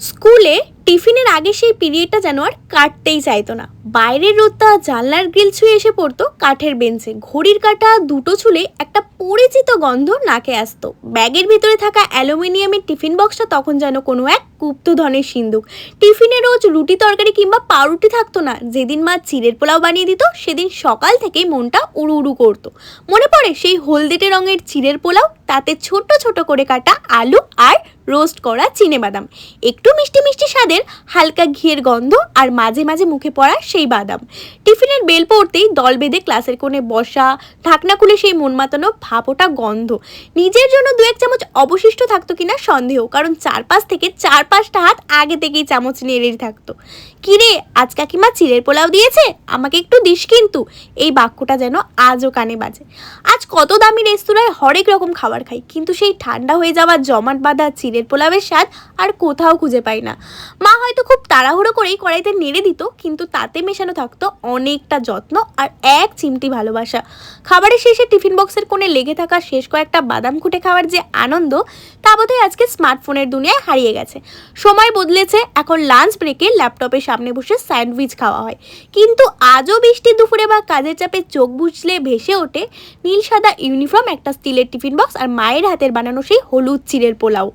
স্কুলে টিফিনের আগে সেই পিরিয়ডটা যেন আর কাটতেই চাইতো না। বাইরের রোদটা জানলার গ্রিল ছুঁয়ে এসে পড়তো কাঠের বেঞ্চে, ঘড়ির কাঁটা দুটো ছুলে একটা পরিচিত গন্ধ নাকে আসতো। ব্যাগের ভিতরে থাকা অ্যালুমিনিয়ামের টিফিন বক্সটা তখন যেন কোনো এক গুপ্তধনের সিন্ধুক। টিফিনে রোজ রুটি তরকারি কিংবা পাউরুটি থাকতো না। যেদিন মা চিড়ের পোলাও বানিয়ে দিত সেদিন সকাল থেকেই মনটা উড়ু উড়ু করতো। মনে পড়ে সেই হলদেটে রঙের চিড়ের পোলাও, তাতে ছোট ছোট করে কাটা আলু আর রোস্ট করা চিনেবাদাম, একটু মিষ্টি মিষ্টি স্বাদের হালকা ঘিয়ের গন্ধ, আর মাঝে মাঝে মুখে পড়া সেই বাদাম। টিফিনের বেল পড়তেই দল বেঁধে ক্লাসের কোণে বসা, ঢাকনা খুলে সেই মন মাতানো ভাপোটা গন্ধ। নিজের জন্য দু এক চামচ অবশিষ্ট থাকতো কিনা সন্দেহ, কারণ চারপাশ থেকে চার পাঁচটা হাত আগে থেকেই চামচ নেড়ে থাকতো। কিরে, আজ কাকিমা চিড়ের পোলাও দিয়েছে, আমাকে একটু দিস কিন্তু। এই বাক্যটা যেন আজও কানে বাজে। আজ কত দামি রেস্তোরাঁয় হরেক রকম খাবার খাই, কিন্তু সেই ঠান্ডা হয়ে যাওয়া জমাট বাঁধা চিড়ের পোলাওয়ের স্বাদ আর কোথাও খুঁজে পাই না। মা হয়তো খুব তাড়াহুড়ো করেই কড়াইতে নেড়ে দিত, কিন্তু তাতে মেশানো থাকতো অনেকটা যত্ন আর এক চিমটি ভালোবাসা। খাবারের শেষে টিফিন বক্সের কোণে লেগে থাকা শেষ কয়েকটা বাদাম খুঁটে খাওয়ার যে আনন্দ, তা বোধহয় আজকে স্মার্টফোনের দুনিয়ায় হারিয়ে গেছে। সময় বদলেছে, এখন লাঞ্চ ব্রেকে ল্যাপটপের সামনে বসে স্যান্ডউইচ খাওয়া হয়। কিন্তু আজও বৃষ্টির দুপুরে বা কাজের চাপে চোখ বুঝলে ভেসে ওঠে নীল সাদা ইউনিফর্ম, একটা স্টিলের টিফিন বক্স আর মায়ের হাতের বানানো সেই হলুদ চিড়ের পোলাও।